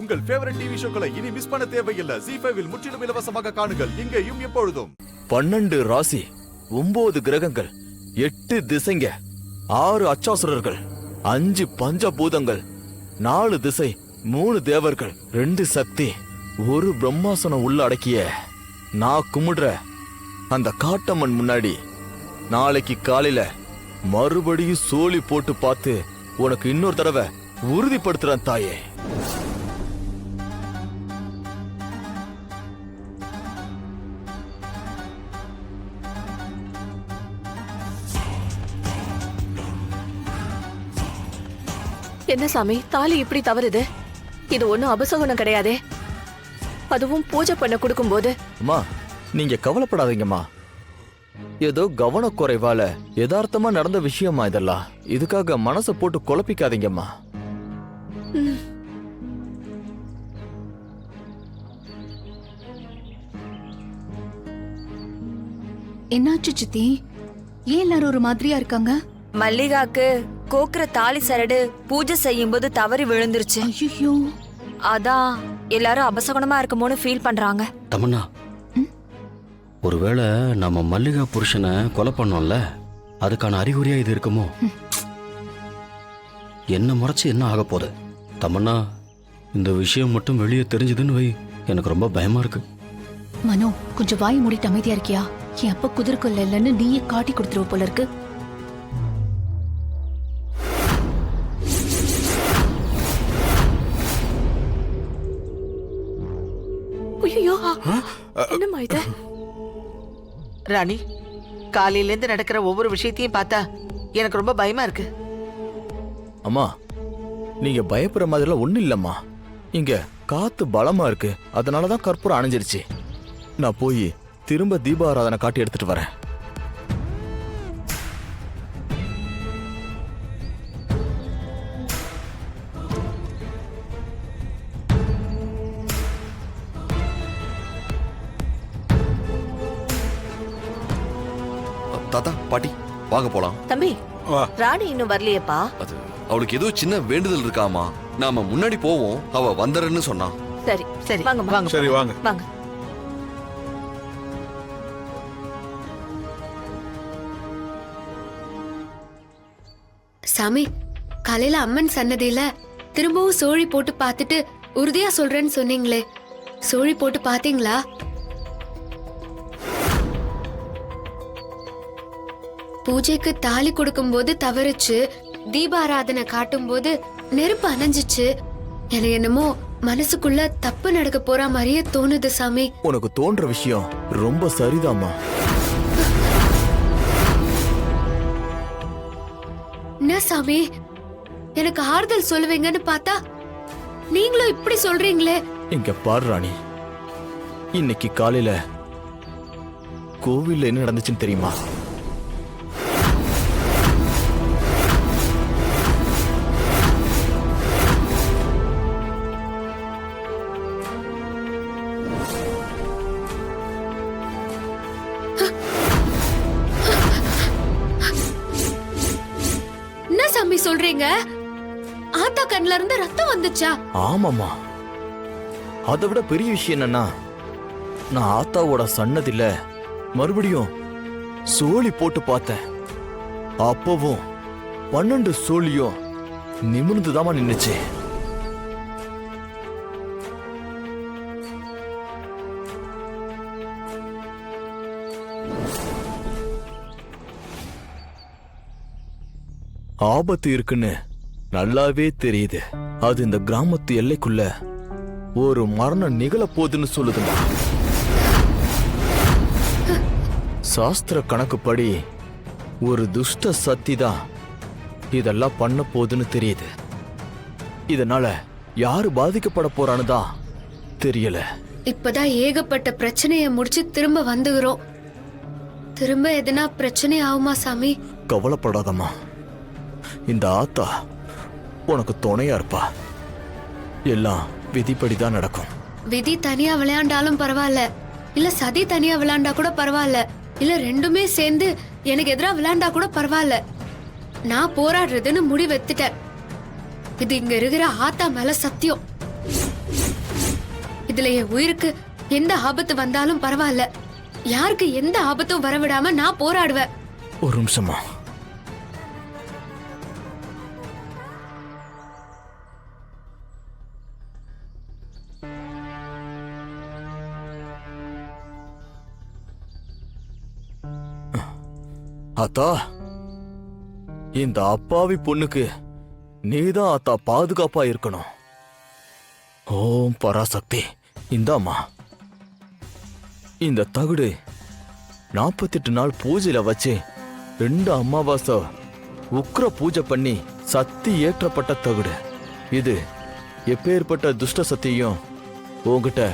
உங்கள் favourite TV ஷோக்களை இனி miss பண்ண தேவையில்லை. ZEE5 இல் முற்றிலும் இலவசமாக காணுங்கள். இங்கேயும் எப்பொழுதும். 12 ராசி, 9 கிரகங்கள், 8 திசைங்க, 6 அச்சாசுரர்கள், 5 பஞ்சபூதங்கள், 4 திசை, 3 தேவர்கள், 2 சக்தி, 1 பிரம்மாசனம் உள்ள அடக்கிய நான் கும்பிடுற அந்த காட்டம்மன் முன்னாடி நாளைக்கு காலையில மறுபடியும் சோழி போட்டு பார்த்து உனக்கு இன்னொரு தடவை உறுதிப்படுத்துறேன் தாயே. என்ன சாமி, தாலி இப்படி தவறுது? இது ஒண்ணும் அபசகுணம் கிடையாதே. அதுவும் பூஜை பண்ண கொடுக்கும் போது. அம்மா, நீங்க கவலைப்படாதீங்கம்மா. ஏதோ கவனக்குறைவால யதார்த்தமா நடந்த விஷயமா இதெல்லாம். இதுக்காக மனசை போட்டு குழப்பிக்காதீங்கம்மா. என்னாச்சு சித்தி? ஏன் எல்லாரும் ஒரு மாதிரியா இருக்காங்க? மல்லிகாக்கு கோக்குற தாலி சரடு பூஜை செய்யும் போது தவறி விழுந்துருச்சு. ஐயோ, அதான் எல்லாரும் அபசகுணமா இருக்குமோன்னு ஃபீல் பண்றாங்க. தமன்னா, ஒருவேளை நம்ம மல்லிகா புருஷனை கொலை பண்ணோம்ல, அதுக்கான அறிகுறியா இது இருக்குமோ? என்ன முறைச்சு என்ன ஆக போகுது? தமன்னா, இந்த விஷயம் மட்டும் வெளியே தெரிஞ்சதுன்னு வை, எனக்கு ரொம்ப பயமா இருக்கு. மனோ, கொஞ்சம் வாய் மூடிட்டு அமைதியா இருக்கியா? என் அப்பா குதிர்கொல்ல இல்லைன்னு நீயே காட்டி கொடுத்துருவ போல இருக்கு. என்னம்மா இது? ராணி, காலையில இருந்து நடக்கிற ஒவ்வொரு விஷயத்தையும் பார்த்தா எனக்கு ரொம்ப பயமா இருக்கு. அம்மா, நீங்க பயப்படுற மாதிரிலாம் ஒண்ணும் இல்லம்மா. இங்க காத்து பலமா இருக்கு, அதனாலதான் கற்பூரம் அணைஞ்சிருச்சு. நான் போய் திரும்ப தீபாராதனை காட்டி எடுத்துட்டு வரேன். தாத்தா, பாட்டி, வாங்க போலாம். தம்பி, ராணி இன்னும் வரலையேப்பா. அது அவளுக்கு ஏதோ சின்ன வேண்டுதல் இருக்காமா. நாம முன்னாடி போவோம், அவ வந்துறன்னு சொன்னா. சரி சரி, வாங்க வாங்க. சரி, வாங்க. வாங்க. சாமி, காலையில அம்மன் சன்னதியில திரும்பவும் சோழி போட்டு பார்த்துட்டு உறுதியா சொல்றேன்னு சொன்னீங்களே, சோழி போட்டு பாத்தீங்களா? பூஜைக்கு தாலி கொடுக்கும் போது தவறுச்சு, தீபாராதனை காட்டும் போது நெருப்பு அணைஞ்சிச்சு. எனக்கு என்னமோ மனசுக்குள்ள தப்பு நடக்க போற மாதிரியே தோணுது சாமி. உனக்கு தோன்ற விஷயம் ரொம்ப சரிதாம்மா. என்ன சாமி, எனக்கு ஆறுதல் சொல்லுவீங்கன்னு பார்த்தா நீங்களும் இப்படி சொல்றீங்களே. இங்க பாரு ராணி, இன்னைக்கு காலையில கோவில்ல என்ன நடந்துச்சுன்னு தெரியுமா? என்ன சாமி சொல்றீங்க? ஆத்தா கண்ணுல இருந்து ரத்தம் வந்துச்சா? ஆமாமா. அதை விட பெரிய விஷயம் என்னன்னா, நான் ஆத்தாவோட சன்னதில மறுபடியும் சோழி போட்டு பார்த்தேன். அப்பவும் 12 சோழியும் நிமிர்ந்துதாமா நின்னுச்சு. ஆபத்து இருக்குன்னு நல்லாவே தெரியுது. அது இந்த கிராமத்து எல்லைக்குள்ள ஒரு மரணம் நிகழ போகுதுன்னு சொல்லுதுமா. சாஸ்திர கணக்குப்படி ஒரு துஷ்ட சக்தி தான் இதெல்லாம் பண்ண போகுதுன்னு தெரியுது. இதனால யாரு பாதிக்கப்பட போறான்னு தான் தெரியல. இப்பதான் ஏகப்பட்ட பிரச்சனைய முடிச்சு திரும்ப வந்துகிறோம். திரும்ப எதனா பிரச்சனை ஆகுமா சாமி? கவலைப்படாதம்மா, இந்த ஆத்தா உனக்கு துணையா இருப்பா. எல்லாம் விதிப்படிதான் நடக்கும். விதி தனியா விளையாண்டாலும் பரவாயில்ல, இல்ல சதி தனியா விளையாண்டா கூட பரவாயில்ல, இல்ல ரெண்டுமே சேர்ந்து எனக்கு எதிரா விளையாண்டா கூட பரவாயில்ல. நான் போராடுறதுன்னு முடிவெடுத்துட்டேன். இது இங்க இருக்கிற ஆத்தா மேல சத்தியம். இதுல என் உயிருக்கு எந்த ஆபத்து வந்தாலும் பரவாயில்ல. யாருக்கு எந்த ஆபத்தும் வரவிடாம நான் போராடுவேன். ஒரு நிமிஷமா. அத்தா, இந்த அப்பாவி பொண்ணுக்கு நீதான் அத்தா பாதுகாப்பா இருக்கணும். ஓம் பராசக்தி, இந்தாம்மா. இந்த தகுடு 48 நாள் பூஜையில வச்சு 2 அமாவாசை உக்ர பூஜை பண்ணி சக்தி ஏற்றப்பட்ட தகுடு இது. எப்பேற்பட்ட துஷ்ட சக்தியும் உன்கிட்ட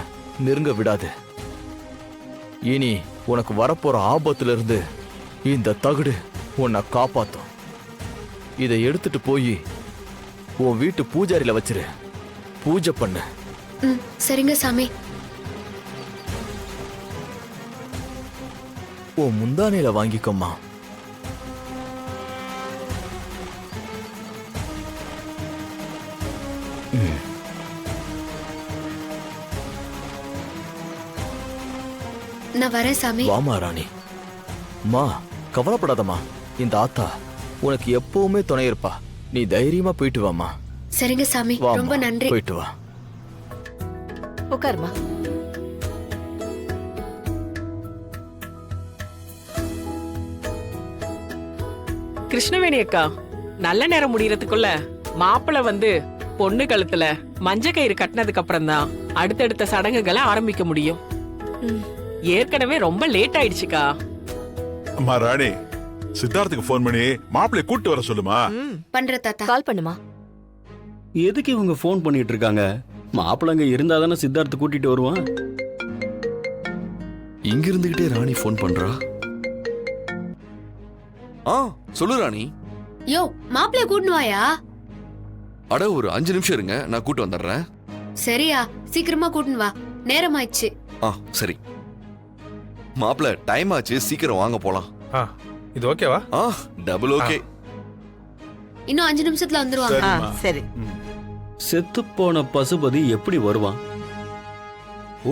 நெருங்க விடாது. இனி உனக்கு வரப்போற ஆபத்துல இருந்து இந்த தகுடு உன்னை காப்பாத்தும். இதை எடுத்துட்டு போய் உன் வீட்டு பூஜாரியில வச்சிரு. பூஜை பண்ணு. சரிங்க சாமி. உன் முந்தானையில வாங்கிக்கோமா. நான் வரேன் சாமி. வாமா ராணி. மா, கவலைப்படாதம்மா. இந்த ஆத்தா உனக்கு எப்பவுமே துணை இருப்பா. நீ தைரியமா போயிட்டு வாமா. சரிங்க சாமி, ரொம்ப நன்றி. போயிட்டு வா. உட்காருமா. கிருஷ்ணவேணி அக்கா, நல்ல நேரம் முடியறதுக்குள்ள மாப்பிள்ள வந்து பொண்ணு கழுத்துல மஞ்ச கயிறு கட்டினதுக்கு அப்புறம் தான் அடுத்தடுத்த சடங்குகளை ஆரம்பிக்க முடியும். ஏற்கனவே ரொம்ப லேட் ஆயிடுச்சுக்கா. அம்மா ராணி, சித்தார்த்துக்கு போன் பண்ணி மாப்பிள்ளைய கூட்டு வர சொல்லுமா. பண்ற தாத்தா. கால் பண்ணுமா. எதுக்கு இவங்க ஃபோன் பண்ணிட்டு இருக்காங்க? மாப்பிள்ளங்க இருந்தா தானே சித்தார்த்து கூட்டிட்டு வருவான். இங்க இருந்துகிட்டே ராணி ஃபோன் பண்றா. சொல்லு ராணி. யோ, மாப்பிளைய கூட்டினு வாயா. அட, ஒரு 5 நிமிஷம் இருங்க, நான் கூட்டு வந்துடுறேன். சரியா, சீக்கிரமா கூட்டினு வா, நேரம் ஆயிடுச்சு. சரி. மாப்பிள்ள, டைம் ஆச்சு, சீக்கிரம் வாங்க போலாம். இது ஓகேவா? Double okay. இன்னும் 5 நிமிஷத்துல வந்துருவாங்க. சரி. செத்து போன பசுபதி எப்படி வருவான்?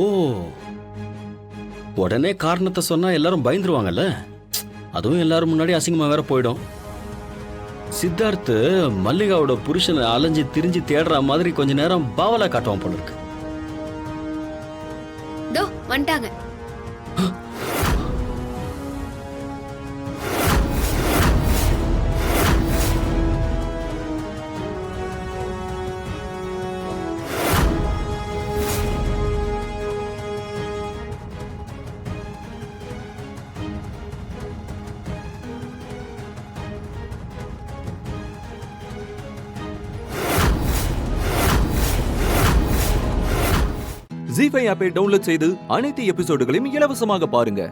ஓ, உடனே காரணத்தை சொன்னா எல்லாரும் பயந்துருவாங்கல்ல. அதுவும் எல்லாரும் முன்னாடி அசிங்கமா வேற போயிடும். சித்தார்த்து மல்லிகாவோட புருஷனை அலைஞ்சு திரிஞ்சு தேடுற மாதிரி கொஞ்ச நேரம் பாவலா காட்டுவான் போல இருக்கு. தோ வந்துட்டாங்க. ஜீ5 ஆப்பை டவுன்லோட் செய்து அனைத்து எபிசோடுகளையும் இலவசமாக பாருங்க.